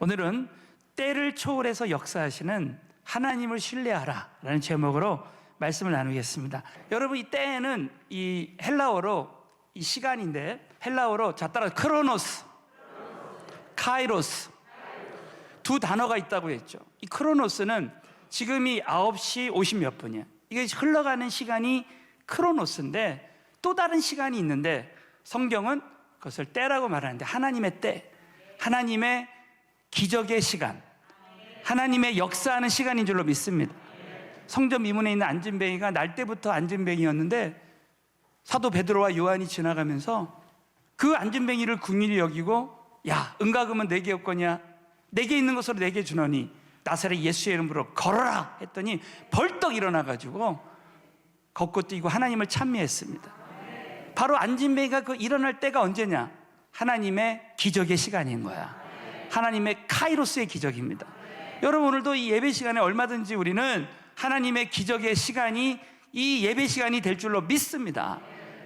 오늘은 때를 초월해서 역사하시는 하나님을 신뢰하라 라는 제목으로 말씀을 나누겠습니다. 여러분, 이 때는 이 헬라어로 이 시간인데, 헬라어로 자 따라 크로노스, 카이로스 두 단어가 있다고 했죠. 이 크로노스는 지금이 9시 50 몇 분이에요. 이게 흘러가는 시간이 크로노스인데, 또 다른 시간이 있는데 성경은 그것을 때라고 말하는데, 하나님의 때, 하나님의 기적의 시간, 하나님의 역사하는 시간인 줄로 믿습니다. 성전 미문에 있는 안진뱅이가 날 때부터 안진뱅이였는데, 사도 베드로와 요한이 지나가면서 그 안진뱅이를 긍휼히 여기고, 야, 은과금은 내게 없거냐? 내게 있는 것으로 내게 주노니 나사렛 예수의 이름으로 걸어라 했더니 벌떡 일어나가지고 걷고 뛰고 하나님을 찬미했습니다. 바로 안진뱅이가 그 일어날 때가 언제냐? 하나님의 기적의 시간인 거야. 하나님의 카이로스의 기적입니다. 여러분, 오늘도 이 예배 시간에 얼마든지 우리는 하나님의 기적의 시간이 이 예배 시간이 될 줄로 믿습니다.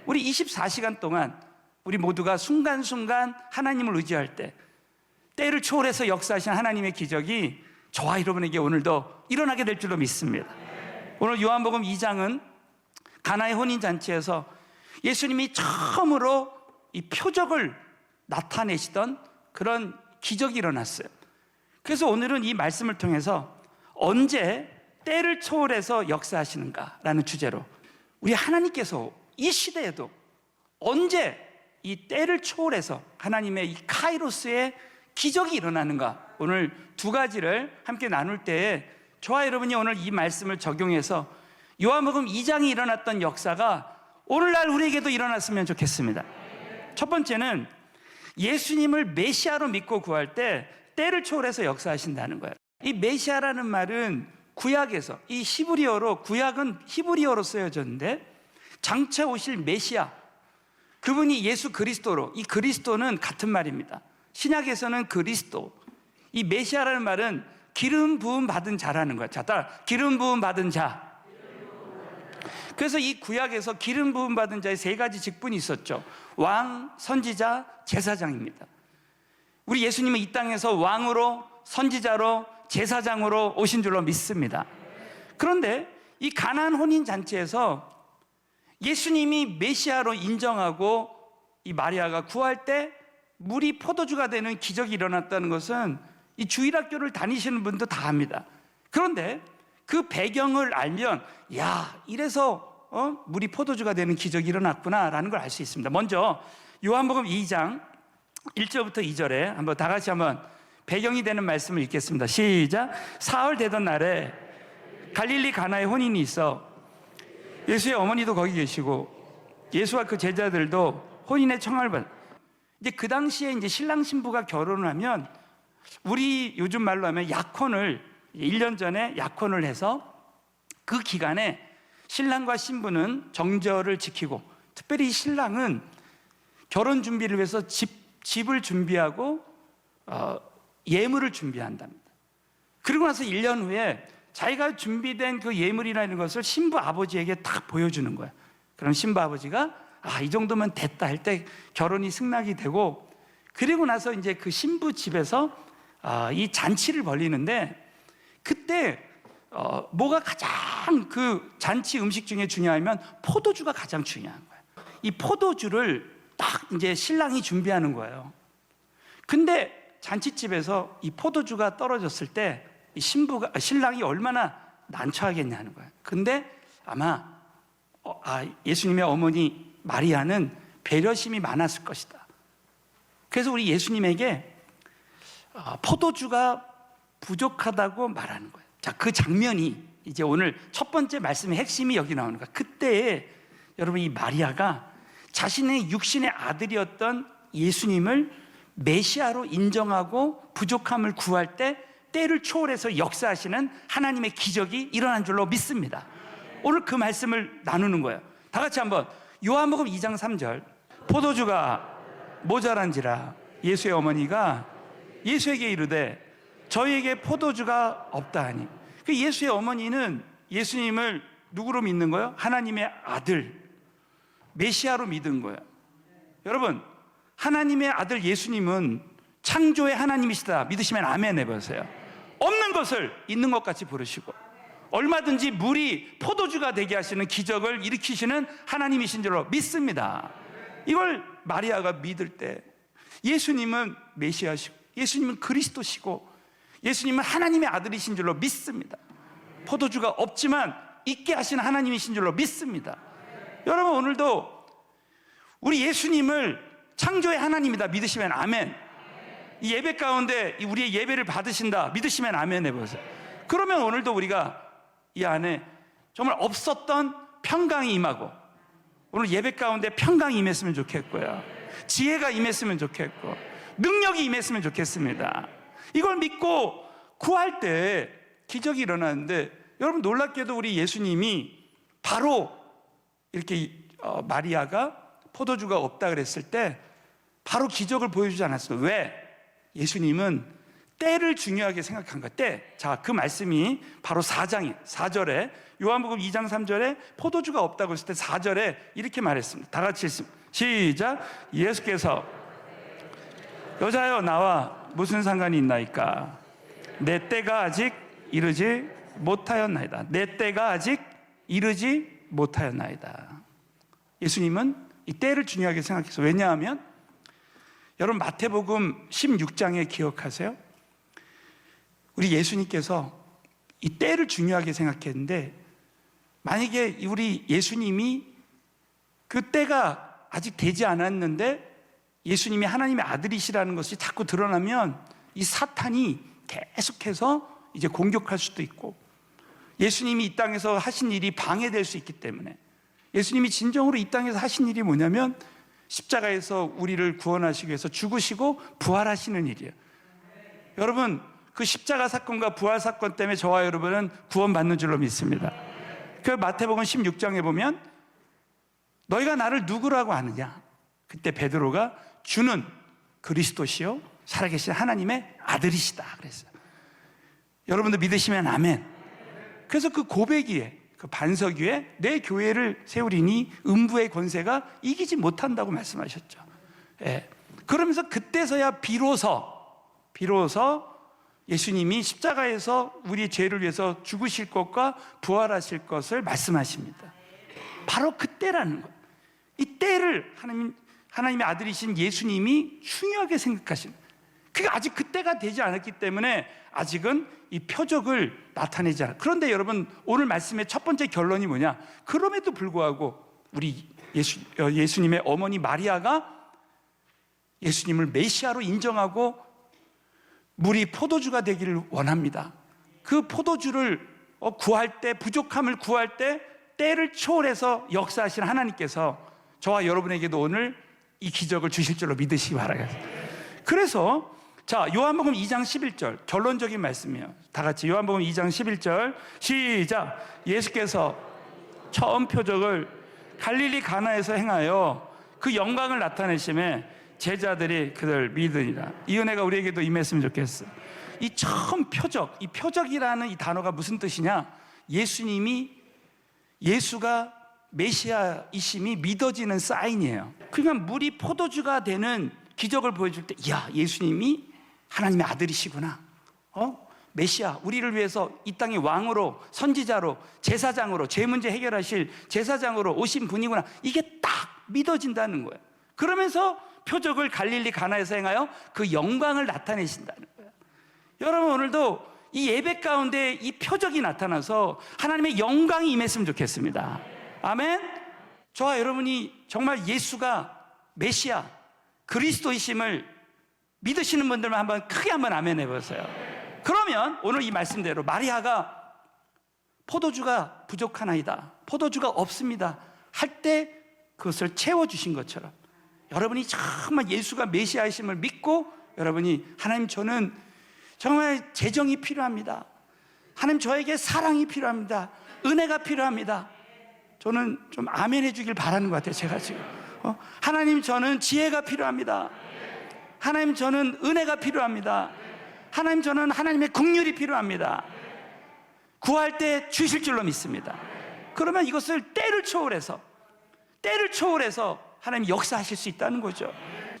우리 24시간 동안 우리 모두가 순간순간 하나님을 의지할 때, 때를 초월해서 역사하신 하나님의 기적이 저와 여러분에게 오늘도 일어나게 될 줄로 믿습니다. 오늘 요한복음 2장은 가나의 혼인잔치에서 예수님이 처음으로 이 표적을 나타내시던 그런 기적이 일어났어요. 그래서 오늘은 이 말씀을 통해서 언제 때를 초월해서 역사하시는가라는 주제로, 우리 하나님께서 이 시대에도 언제 이 때를 초월해서 하나님의 이 카이로스의 기적이 일어나는가, 오늘 두 가지를 함께 나눌 때에 저와 여러분이 오늘 이 말씀을 적용해서 요한복음 2장이 일어났던 역사가 오늘날 우리에게도 일어났으면 좋겠습니다. 첫 번째는 예수님을 메시아로 믿고 구할 때 때를 초월해서 역사하신다는 거예요. 이 메시아라는 말은 구약에서, 이 히브리어로, 구약은 히브리어로 쓰여졌는데, 장차 오실 메시아, 그분이 예수 그리스도로, 이 그리스도는 같은 말입니다. 신약에서는 그리스도, 이 메시아라는 말은 기름 부음 받은 자라는 거예요. 자, 따라 기름 부음 받은 자. 그래서 이 구약에서 기름 부음 받은 자의 세 가지 직분이 있었죠. 왕, 선지자, 제사장입니다. 우리 예수님은 이 땅에서 왕으로, 선지자로, 제사장으로 오신 줄로 믿습니다. 그런데 이 가나안 혼인잔치에서 예수님이 메시아로 인정하고 이 마리아가 구할 때 물이 포도주가 되는 기적이 일어났다는 것은 이 주일학교를 다니시는 분도 다 압니다. 그런데 그 배경을 알면, 야, 이래서 물이 포도주가 되는 기적이 일어났구나라는 걸 알 수 있습니다. 먼저 요한복음 2장 1절부터 2절에 한번 다 같이 한번 배경이 되는 말씀을 읽겠습니다. 시작. 사흘 되던 날에 갈릴리 가나에 혼인이 있어 예수의 어머니도 거기 계시고 예수와 그 제자들도 혼인의 청함을 받. 이제 그 당시에 이제 신랑 신부가 결혼을 하면, 우리 요즘 말로 하면 약혼을 1년 전에 약혼을 해서 그 기간에 신랑과 신부는 정절을 지키고, 특별히 신랑은 결혼 준비를 위해서 집을 준비하고 예물을 준비한답니다. 그리고 나서 1년 후에 자기가 준비된 그 예물이라는 것을 신부 아버지에게 딱 보여주는 거예요. 그럼 신부 아버지가 이 정도면 됐다 할 때 결혼이 승낙이 되고, 그리고 나서 이제 그 신부 집에서 이 잔치를 벌리는데, 그때 뭐가 가장 그 잔치 음식 중에 중요하면 포도주가 가장 중요한 거예요. 이 포도주를 딱 이제 신랑이 준비하는 거예요. 근데 잔치집에서 이 포도주가 떨어졌을 때 이 신랑이 얼마나 난처하겠냐는 거예요. 근데 아마 예수님의 어머니 마리아는 배려심이 많았을 것이다. 그래서 우리 예수님에게 포도주가 부족하다고 말하는 거예요. 자, 그 장면이 이제 오늘 첫 번째 말씀의 핵심이 여기 나오는 거예요. 그때에 여러분, 이 마리아가 자신의 육신의 아들이었던 예수님을 메시아로 인정하고 부족함을 구할 때 때를 초월해서 역사하시는 하나님의 기적이 일어난 줄로 믿습니다. 오늘 그 말씀을 나누는 거예요. 다 같이 한번 요한복음 2장 3절. 포도주가 모자란지라 예수의 어머니가 예수에게 이르되 저희에게 포도주가 없다 하니, 그 예수의 어머니는 예수님을 누구로 믿는 거예요? 하나님의 아들 메시아로 믿은 거예요. 여러분, 하나님의 아들 예수님은 창조의 하나님이시다 믿으시면 아멘 해보세요. 없는 것을 있는 것 같이 부르시고 얼마든지 물이 포도주가 되게 하시는 기적을 일으키시는 하나님이신 줄로 믿습니다. 이걸 마리아가 믿을 때 예수님은 메시아시고 예수님은 그리스도시고 예수님은 하나님의 아들이신 줄로 믿습니다. 포도주가 없지만 있게 하시는 하나님이신 줄로 믿습니다. 여러분, 오늘도 우리 예수님을 창조의 하나님이다 믿으시면 아멘. 이 예배 가운데 우리의 예배를 받으신다 믿으시면 아멘 해보세요. 그러면 오늘도 우리가 이 안에 정말 없었던 평강이 임하고 오늘 예배 가운데 평강이 임했으면 좋겠고요, 지혜가 임했으면 좋겠고 능력이 임했으면 좋겠습니다. 이걸 믿고 구할 때 기적이 일어나는데, 여러분 놀랍게도 우리 예수님이 바로 이렇게 마리아가 포도주가 없다 그랬을 때 바로 기적을 보여주지 않았어요. 왜? 예수님은 때를 중요하게 생각한 거예요. 때. 자, 그 말씀이 바로 4절에 요한복음 2장 3절에 포도주가 없다고 했을 때 4절에 이렇게 말했습니다. 다 같이 읽습니다. 시작. 예수께서 여자여 나와 무슨 상관이 있나이까? 내 때가 아직 이르지 못하였나이다. 내 때가 아직 이르지 못하였나이다. 예수님은 이 때를 중요하게 생각해서, 왜냐하면 여러분 마태복음 16장에 기억하세요? 우리 예수님께서 이 때를 중요하게 생각했는데, 만약에 우리 예수님이 그 때가 아직 되지 않았는데 예수님이 하나님의 아들이시라는 것이 자꾸 드러나면 이 사탄이 계속해서 이제 공격할 수도 있고, 예수님이 이 땅에서 하신 일이 방해될 수 있기 때문에, 예수님이 진정으로 이 땅에서 하신 일이 뭐냐면 십자가에서 우리를 구원하시기 위해서 죽으시고 부활하시는 일이에요. 여러분, 그 십자가 사건과 부활 사건 때문에 저와 여러분은 구원받는 줄로 믿습니다. 그 마태복음 16장에 보면 너희가 나를 누구라고 아느냐? 그때 베드로가 주는 그리스도시요 살아계신 하나님의 아들이시다 그랬어요. 여러분도 믿으시면 아멘. 그래서 그 고백 위에, 그 반석 위에 내 교회를 세우리니 음부의 권세가 이기지 못한다고 말씀하셨죠. 예. 그러면서 그때서야 비로소 예수님이 십자가에서 우리 죄를 위해서 죽으실 것과 부활하실 것을 말씀하십니다. 바로 그때라는 거예요. 이 때를 하나님의 아들이신 예수님이 중요하게 생각하시는, 그게 아직 그때가 되지 않았기 때문에 아직은 이 표적을 나타내지 않아요. 그런데 여러분, 오늘 말씀의 첫 번째 결론이 뭐냐? 그럼에도 불구하고 우리 예수님의 어머니 마리아가 예수님을 메시아로 인정하고 물이 포도주가 되기를 원합니다. 그 포도주를 구할 때, 부족함을 구할 때 때를 초월해서 역사하시는 하나님께서 저와 여러분에게도 오늘 이 기적을 주실 줄로 믿으시기 바라겠습니다. 그래서 자, 요한복음 2장 11절 결론적인 말씀이에요. 다 같이 요한복음 2장 11절 시작. 예수께서 처음 표적을 갈릴리 가나에서 행하여 그 영광을 나타내심에 제자들이 그들 믿으니라. 이 은혜가 우리에게도 임했으면 좋겠어. 이 처음 표적, 이 표적이라는 이 단어가 무슨 뜻이냐? 예수가 메시아이심이 믿어지는 사인이에요. 그러니까 물이 포도주가 되는 기적을 보여줄 때, 이야, 예수님이 하나님의 아들이시구나. 메시아, 우리를 위해서 이 땅의 왕으로, 선지자로, 제사장으로, 죄 문제 해결하실 제사장으로 오신 분이구나. 이게 딱 믿어진다는 거예요. 그러면서 표적을 갈릴리 가나에서 행하여 그 영광을 나타내신다는 거예요. 여러분, 오늘도 이 예배 가운데 이 표적이 나타나서 하나님의 영광이 임했으면 좋겠습니다. 아멘. 저와 여러분이 정말 예수가 메시아 그리스도이심을 믿으시는 분들만 한번 크게 한번 아멘 해보세요. 그러면 오늘 이 말씀대로 마리아가 포도주가 부족하나이다, 포도주가 없습니다 할 때 그것을 채워주신 것처럼, 여러분이 정말 예수가 메시아이심을 믿고, 여러분이 하나님, 저는 정말 재정이 필요합니다, 하나님 저에게 사랑이 필요합니다, 은혜가 필요합니다, 저는 좀 아멘 해주길 바라는 것 같아요. 제가 지금 하나님, 저는 지혜가 필요합니다, 하나님 저는 은혜가 필요합니다, 하나님 저는 하나님의 긍휼이 필요합니다, 구할 때 주실 줄로 믿습니다. 그러면 이것을 때를 초월해서 하나님 역사하실 수 있다는 거죠.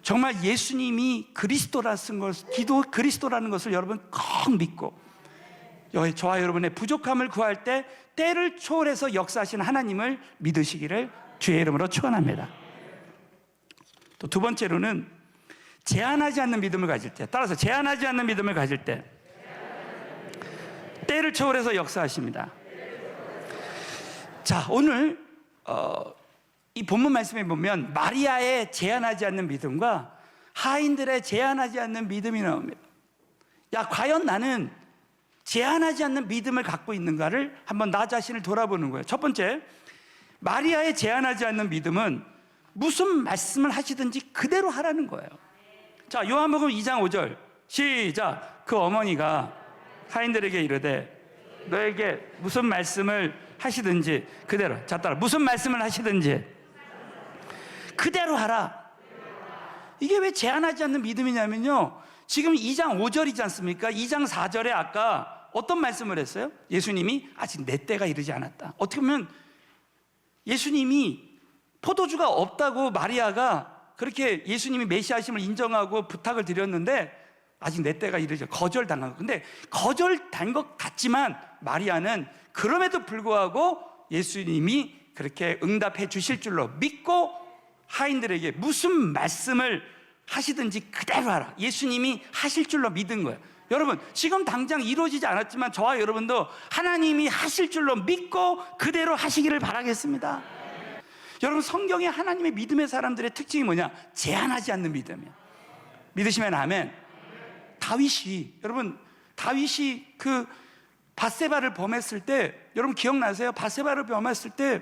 정말 예수님이 그리스도라는 것을, 그리스도라는 것을 여러분 꼭 믿고 저와 여러분의 부족함을 구할 때 때를 초월해서 역사하시는 하나님을 믿으시기를 주의 이름으로 축원합니다. 또 두 번째로는 제한하지 않는 믿음을 가질 때, 따라서 제한하지 않는 믿음을 가질 때 때를 초월해서 역사하십니다. 자, 오늘 이 본문 말씀에 보면 마리아의 제한하지 않는 믿음과 하인들의 제한하지 않는 믿음이 나옵니다. 야, 과연 나는 제한하지 않는 믿음을 갖고 있는가를 한번 나 자신을 돌아보는 거예요. 첫 번째, 마리아의 제한하지 않는 믿음은 무슨 말씀을 하시든지 그대로 하라는 거예요. 자, 요한복음 2장 5절 시작. 그 어머니가 하인들에게 이르되 너에게 무슨 말씀을 하시든지 그대로. 자, 따라 무슨 말씀을 하시든지 그대로 하라. 이게 왜 제한하지 않는 믿음이냐면요, 지금 2장 5절이지 않습니까? 2장 4절에 아까 어떤 말씀을 했어요? 예수님이 아직 내 때가 이르지 않았다. 어떻게 보면 예수님이 포도주가 없다고 마리아가 그렇게 예수님이 메시아심을 인정하고 부탁을 드렸는데 아직 내 때가 이르지, 거절당한 거. 근데 거절된 것 같지만 마리아는 그럼에도 불구하고 예수님이 그렇게 응답해 주실 줄로 믿고 하인들에게 무슨 말씀을 하시든지 그대로 하라. 예수님이 하실 줄로 믿은 거예요. 여러분, 지금 당장 이루어지지 않았지만 저와 여러분도 하나님이 하실 줄로 믿고 그대로 하시기를 바라겠습니다. 여러분, 성경에 하나님의 믿음의 사람들의 특징이 뭐냐? 제한하지 않는 믿음이에요. 믿으시면 아멘. 여러분, 다윗이 그 밧세바를 범했을 때, 여러분 기억나세요? 밧세바를 범했을 때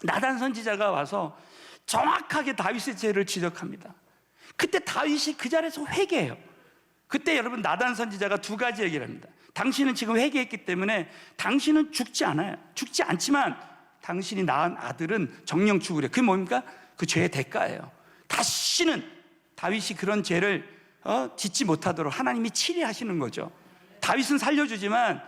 나단 선지자가 와서 정확하게 다윗의 죄를 지적합니다. 그때 다윗이 그 자리에서 회개해요. 그때 여러분 나단 선지자가 두 가지 얘기를 합니다. 당신은 지금 회개했기 때문에 당신은 죽지 않아요. 죽지 않지만 당신이 낳은 아들은 정령 죽으려. 그게 뭡니까? 그 죄의 대가예요. 다시는 다윗이 그런 죄를 짓지 못하도록 하나님이 치리하시는 거죠. 다윗은 살려주지만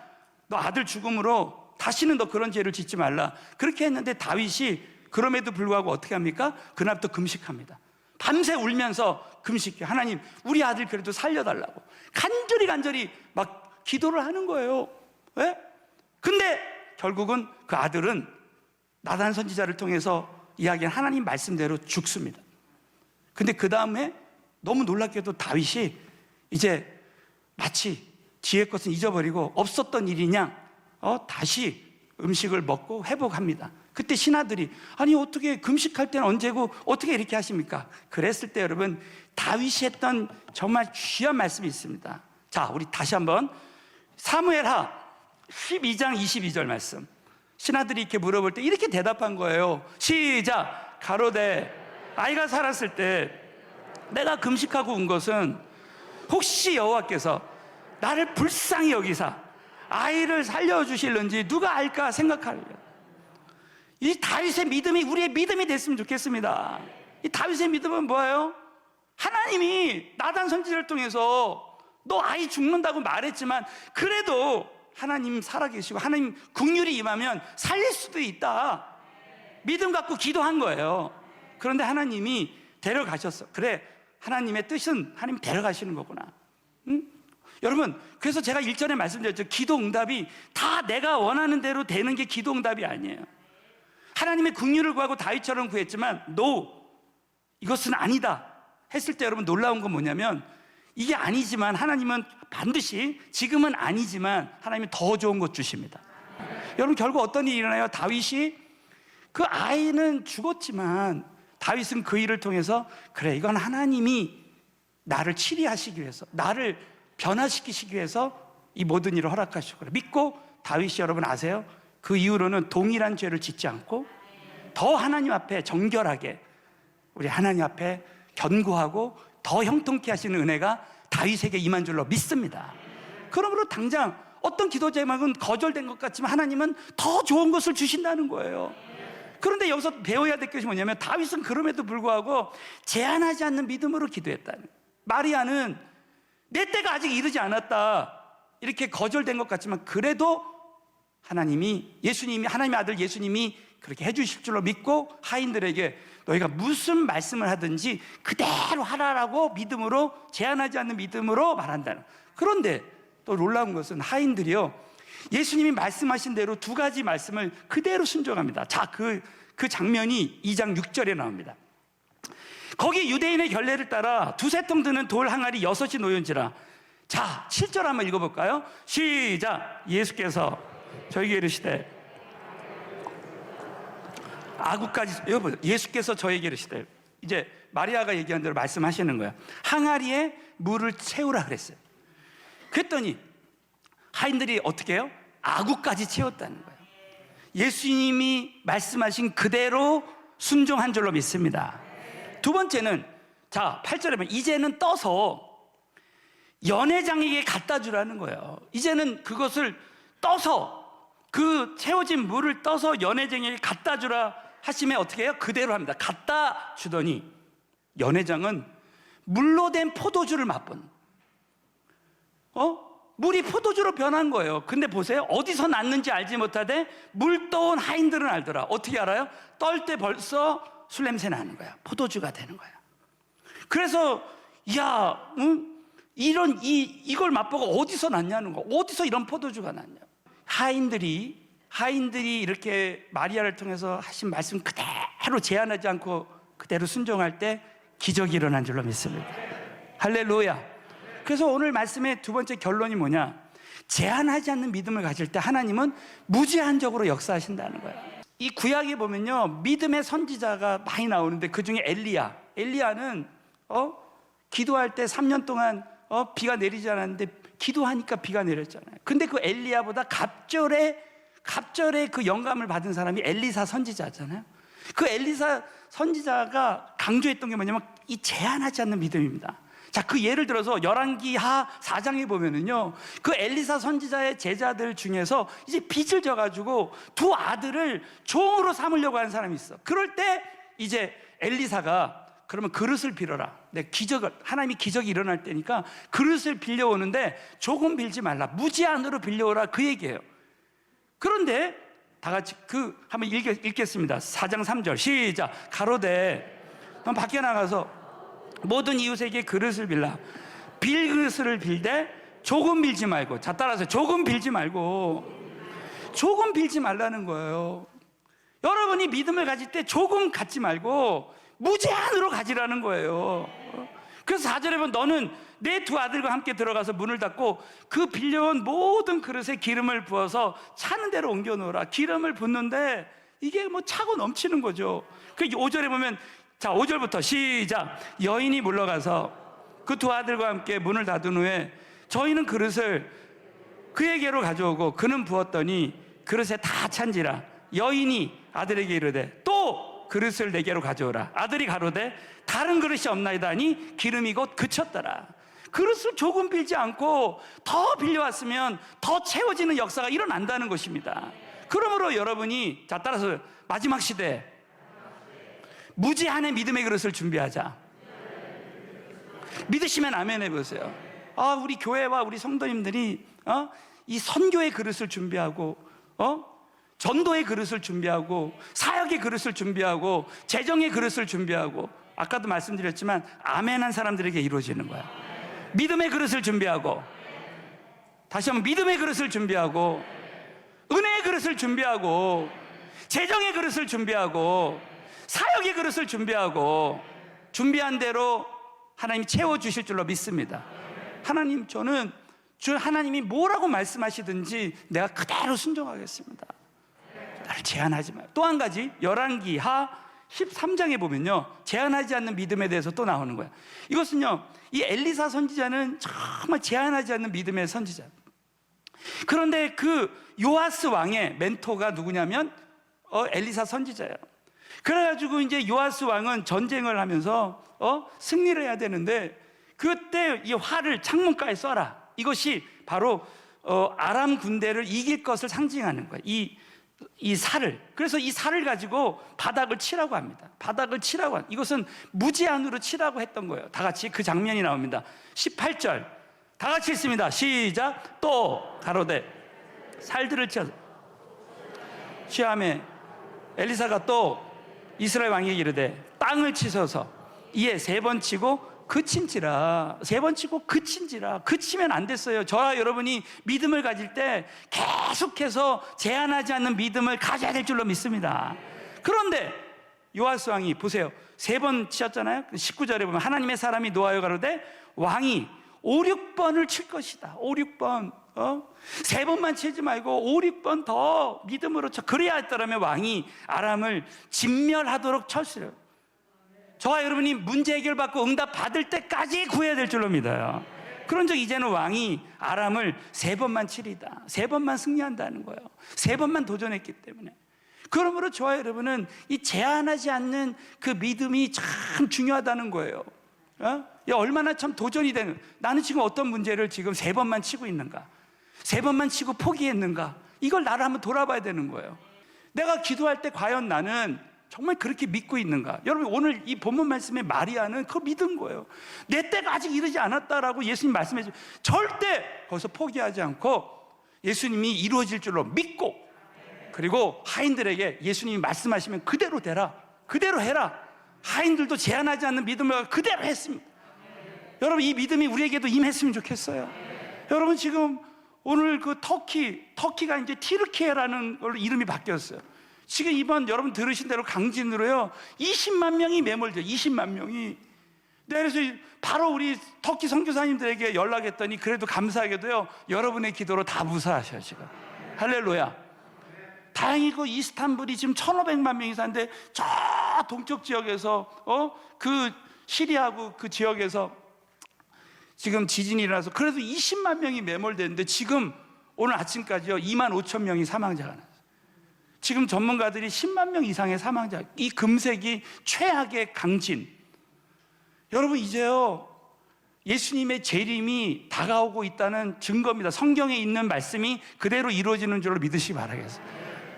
너 아들 죽음으로 다시는 너 그런 죄를 짓지 말라. 그렇게 했는데 다윗이 그럼에도 불구하고 어떻게 합니까? 그날부터 금식합니다. 밤새 울면서 금식해. 하나님, 우리 아들 그래도 살려달라고 간절히 막 기도를 하는 거예요. 왜? 근데 결국은 그 아들은 나단 선지자를 통해서 이야기한 하나님 말씀대로 죽습니다. 근데 그 다음에 너무 놀랍게도 다윗이 이제 마치 지혜 것은 잊어버리고 없었던 일이냐 다시 음식을 먹고 회복합니다. 그때 신하들이 아니 어떻게 금식할 때는 언제고 어떻게 이렇게 하십니까? 그랬을 때 여러분 다윗이 했던 정말 귀한 말씀이 있습니다. 자, 우리 다시 한번 사무엘하 12장 22절 말씀. 신하들이 이렇게 물어볼 때 이렇게 대답한 거예요. 시작. 가로되 아이가 살았을 때 내가 금식하고 온 것은 혹시 여호와께서 나를 불쌍히 여기사 아이를 살려주실는지 누가 알까 생각하려. 이 다윗의 믿음이 우리의 믿음이 됐으면 좋겠습니다. 이 다윗의 믿음은 뭐예요? 하나님이 나단 선지자를 통해서 너 아이 죽는다고 말했지만 그래도 하나님 살아계시고 하나님 긍휼이 임하면 살릴 수도 있다. 믿음 갖고 기도한 거예요. 그런데 하나님이 데려가셨어. 그래, 하나님의 뜻은 하나님 데려가시는 거구나. 응? 여러분, 그래서 제가 일전에 말씀드렸죠. 기도 응답이 다 내가 원하는 대로 되는 게 기도 응답이 아니에요. 하나님의 긍휼을 구하고 다윗처럼 구했지만 이것은 아니다 했을 때 여러분 놀라운 건 뭐냐면 이게 아니지만 하나님은 반드시 지금은 아니지만 하나님은 더 좋은 것 주십니다. 여러분, 결국 어떤 일이 일어나요? 다윗이 그 아이는 죽었지만 다윗은 그 일을 통해서 그래, 이건 하나님이 나를 치리하시기 위해서, 나를 변화시키시기 위해서 이 모든 일을 허락하시고 그래. 믿고 다윗이 여러분 아세요? 그 이후로는 동일한 죄를 짓지 않고 더 하나님 앞에 정결하게 우리 하나님 앞에 견고하고 더 형통케 하시는 은혜가 다윗에게 임한 줄로 믿습니다. 그러므로 당장 어떤 기도 제목은 거절된 것 같지만 하나님은 더 좋은 것을 주신다는 거예요. 그런데 여기서 배워야 될 것이 뭐냐면 다윗은 그럼에도 불구하고 제한하지 않는 믿음으로 기도했다는 거예요. 마리아는 내 때가 아직 이르지 않았다 이렇게 거절된 것 같지만 그래도 하나님이 예수님이 하나님의 아들 예수님이 그렇게 해주실 줄로 믿고 하인들에게 너희가 무슨 말씀을 하든지 그대로 하라라고 믿음으로, 제한하지 않는 믿음으로 말한다는. 그런데 또 놀라운 것은 하인들이요, 예수님이 말씀하신 대로 두 가지 말씀을 그대로 순종합니다. 자, 그 장면이 2장 6절에 나옵니다. 거기 유대인의 결례를 따라 두세 통 드는 돌 항아리 6이 놓였지라. 자, 7절 한번 읽어볼까요? 시작. 예수께서 저에게 이르시되, 아구까지, 여러분, 예수께서 저에게 이르시되, 이제 마리아가 얘기한 대로 말씀하시는 거야. 항아리에 물을 채우라 그랬어요. 그랬더니 하인들이 어떻게 해요? 아구까지 채웠다는 거예요. 예수님이 말씀하신 그대로 순종한 줄로 믿습니다. 두 번째는, 자, 8절에 보면 이제는 떠서 연회장에게 갖다 주라는 거예요. 이제는 그것을 떠서, 그 채워진 물을 떠서 연회장에게 갖다 주라 하시면 어떻게 해요? 그대로 합니다. 갖다 주더니 연회장은 물로 된 포도주를 맛본, 물이 포도주로 변한 거예요. 근데 보세요, 어디서 났는지 알지 못하되 물 떠온 하인들은 알더라. 어떻게 알아요? 떨 때 벌써 술 냄새 나는 거야. 포도주가 되는 거야. 그래서 야, 이걸 맛보고 어디서 났냐는 거, 어디서 이런 포도주가 났냐. 하인들이 이렇게 마리아를 통해서 하신 말씀 그대로 제한하지 않고 그대로 순종할 때 기적이 일어난 줄로 믿습니다. 할렐루야. 그래서 오늘 말씀의 두 번째 결론이 뭐냐? 제한하지 않는 믿음을 가질 때 하나님은 무제한적으로 역사하신다는 거예요. 이 구약에 보면요, 믿음의 선지자가 많이 나오는데 그 중에 엘리야는 기도할 때 3년 동안 비가 내리지 않았는데 기도하니까 비가 내렸잖아요. 근데 그 엘리야보다 갑절에 그 영감을 받은 사람이 엘리사 선지자잖아요. 그 엘리사 선지자가 강조했던 게 뭐냐면 이 제한하지 않는 믿음입니다. 자, 그 예를 들어서 열왕기하 4장에 보면은요, 그 엘리사 선지자의 제자들 중에서 이제 빚을 져가지고 두 아들을 종으로 삼으려고 하는 사람이 있어. 그럴 때 이제 엘리사가 그러면 그릇을 빌어라. 하나님이 기적이 일어날 때니까 그릇을 빌려오는데 조금 빌지 말라. 무제한으로 빌려오라. 그 얘기예요. 그런데 다 같이 한번 읽겠습니다. 4장 3절 시작. 가로되 넌 밖에 나가서 모든 이웃에게 그릇을 빌라. 빌그릇을 빌되 조금 빌지 말고. 자, 따라서 조금 빌지 말라는 거예요. 여러분이 믿음을 가질 때 조금 갖지 말고 무제한으로 가지라는 거예요. 그래서 4절에 보면 너는 내 두 아들과 함께 들어가서 문을 닫고 그 빌려온 모든 그릇에 기름을 부어서 차는 대로 옮겨 놓으라. 기름을 붓는데 이게 뭐 차고 넘치는 거죠. 그 5절에 보면, 자, 5절부터 시작. 여인이 물러가서 그 두 아들과 함께 문을 닫은 후에 저희는 그릇을 그에게로 가져오고 그는 부었더니 그릇에 다 찬지라. 여인이 아들에게 이르되 또 그릇을 내게로 가져오라. 아들이 가로되 다른 그릇이 없나이다 하니 기름이 곧 그쳤더라. 그릇을 조금 빌지 않고 더 빌려왔으면 더 채워지는 역사가 일어난다는 것입니다. 그러므로 여러분이, 자, 따라서 마지막 시대 무제한의 믿음의 그릇을 준비하자. 믿으시면 아멘 해보세요. 우리 교회와 우리 성도님들이 이 선교의 그릇을 준비하고 전도의 그릇을 준비하고 사역의 그릇을 준비하고 재정의 그릇을 준비하고, 아까도 말씀드렸지만 아멘한 사람들에게 이루어지는 거야. 믿음의 그릇을 준비하고, 다시 한번 믿음의 그릇을 준비하고, 은혜의 그릇을 준비하고, 재정의 그릇을 준비하고, 사역의 그릇을 준비하고, 준비한 대로 하나님이 채워주실 줄로 믿습니다. 하나님이 뭐라고 말씀하시든지 내가 그대로 순종하겠습니다. 나를 제한하지 마요. 또 한 가지, 열왕기하 13장에 보면요, 제한하지 않는 믿음에 대해서 또 나오는 거예요. 이것은요, 이 엘리사 선지자는 정말 제한하지 않는 믿음의 선지자. 그런데 그 요아스 왕의 멘토가 누구냐면 엘리사 선지자예요. 그래가지고 이제 요아스 왕은 전쟁을 하면서 승리를 해야 되는데 그때 이 활을 창문가에 쏴라. 이것이 바로 아람 군대를 이길 것을 상징하는 거예요. 이 살을. 그래서 이 살을 가지고 바닥을 치라고 합니다. 바닥을 치라고 이것은 무제한으로 치라고 했던 거예요. 다 같이 그 장면이 나옵니다. 18절 다 같이 읽습니다. 시작. 또 가로되 살들을 치어서 시함에 엘리사가 또 이스라엘 왕에게 이르되 땅을 치소서. 이에 3번 치고 그친지라. 3번 치고 그친지라. 그치면 안 됐어요. 저와 여러분이 믿음을 가질 때 계속해서 제한하지 않는 믿음을 가져야 될 줄로 믿습니다. 그런데 요아스 왕이 보세요. 3번 치셨잖아요. 19절에 보면 하나님의 사람이 노하여 가로되 왕이 5, 6번을 칠 것이다. 5, 6번 3번만 치지 말고 5, 6번 더 믿음으로 쳐. 그래야 했더라면 왕이 아람을 진멸하도록 쳤어요. 저와 여러분이 문제 해결받고 응답 받을 때까지 구해야 될 줄로 믿어요. 그런즉 이제는 왕이 아람을 3번만 치리다. 3번만 승리한다는 거예요. 3번만 도전했기 때문에. 그러므로 저와 여러분은 이 제한하지 않는 그 믿음이 참 중요하다는 거예요. 얼마나 참 도전이 되는. 나는 지금 어떤 문제를 지금 3번만 치고 있는가? 3번만 치고 포기했는가? 이걸 나를 한번 돌아봐야 되는 거예요. 내가 기도할 때 과연 나는 정말 그렇게 믿고 있는가? 여러분, 오늘 이 본문 말씀의 마리아는 그거 믿은 거예요. 내 때가 아직 이르지 않았다라고 예수님 말씀해 주세요. 절대 거기서 포기하지 않고 예수님이 이루어질 줄로 믿고, 그리고 하인들에게 예수님이 말씀하시면 그대로 되라, 그대로 해라. 하인들도 제한하지 않는 믿음을 그대로 했습니다. 여러분, 이 믿음이 우리에게도 임했으면 좋겠어요. 여러분, 지금 오늘 그 터키가 이제 티르키예라는 걸로 이름이 바뀌었어요. 지금 이번 여러분 들으신 대로 강진으로요 20만 명이 매몰돼요. 20만 명이. 네, 그래서 바로 우리 터키 선교사님들에게 연락했더니 그래도 감사하게도요 여러분의 기도로 다 무사하셔요 지금. 할렐루야. 다행히 그 이스탄불이 지금 1,500만 명이 사는데 저 동쪽 지역에서 그 시리아고 그 지역에서 지금 지진이 일어나서 그래도 20만 명이 매몰됐는데 지금 오늘 아침까지요 2만 5천 명이 사망자가 났어요. 지금 전문가들이 10만 명 이상의 사망자, 이 금세기 최악의 강진. 여러분, 이제요 예수님의 재림이 다가오고 있다는 증거입니다. 성경에 있는 말씀이 그대로 이루어지는 줄로 믿으시기 바라겠어요.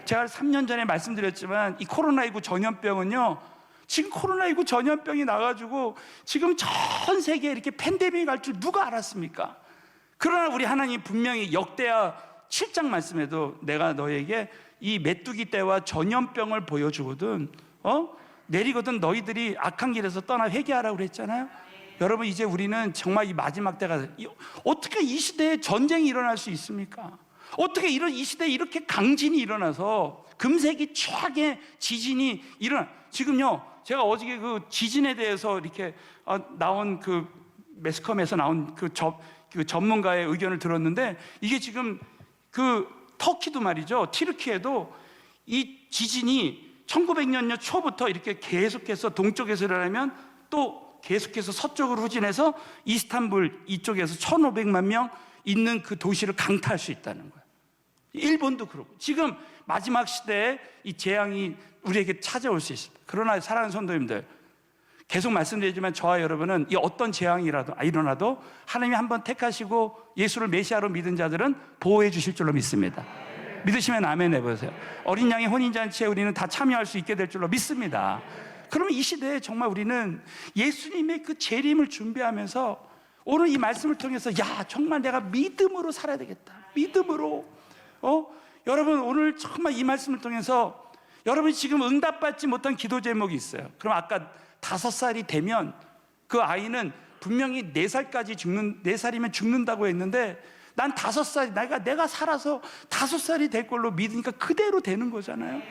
제가 3년 전에 말씀드렸지만 이 코로나19 전염병은요, 지금 코로나19 전염병이 나가지고 지금 전 세계에 이렇게 팬데믹이 갈 줄 누가 알았습니까? 그러나 우리 하나님 분명히 역대하 7장 말씀에도 내가 너에게 이 메뚜기 떼와 전염병을 보여주거든 내리거든 너희들이 악한 길에서 떠나 회개하라고 그랬잖아요. 여러분, 이제 우리는 정말 이 마지막 때가, 어떻게 이 시대에 전쟁이 일어날 수 있습니까? 어떻게 이 시대에 이렇게 강진이 일어나서 금세기 최악의 지진이 지금요 제가 어저께 그 지진에 대해서 이렇게 나온 그 매스컴에서 나온 그 전문가의 의견을 들었는데, 이게 지금 그 터키도 말이죠, 티르키에도 이 지진이 1900년 초부터 이렇게 계속해서 동쪽에서 일어나면 또 계속해서 서쪽으로 후진해서 이스탄불 이쪽에서 1,500만 명 있는 그 도시를 강타할 수 있다는 거예요. 일본도 그렇고 지금 마지막 시대에 이 재앙이 우리에게 찾아올 수 있습니다. 그러나 사랑하는 성도님들, 계속 말씀드리지만 저와 여러분은 이 어떤 재앙이 일어나도 하나님이 한번 택하시고 예수를 메시아로 믿은 자들은 보호해 주실 줄로 믿습니다. 믿으시면 아멘 해보세요. 어린 양의 혼인잔치에 우리는 다 참여할 수 있게 될 줄로 믿습니다. 그러면 이 시대에 정말 우리는 예수님의 그 재림을 준비하면서 오늘 이 말씀을 통해서 정말 내가 믿음으로 살아야 되겠다. 믿음으로. 여러분, 오늘 정말 이 말씀을 통해서 여러분이 지금 응답받지 못한 기도 제목이 있어요. 그럼 아까 5살이 되면 그 아이는 분명히 4살이면 죽는다고 했는데, 난 5살, 내가 살아서 5살이 될 걸로 믿으니까 그대로 되는 거잖아요.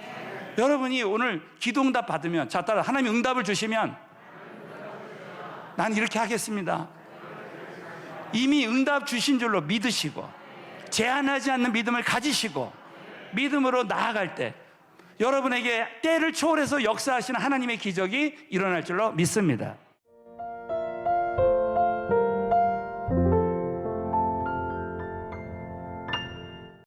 여러분이 오늘 기도 응답 받으면, 자, 따라 하나님이 응답을 주시면 난 이렇게 하겠습니다. 이미 응답 주신 줄로 믿으시고 제한하지 않는 믿음을 가지시고 믿음으로 나아갈 때 여러분에게 때를 초월해서 역사하시는 하나님의 기적이 일어날 줄로 믿습니다.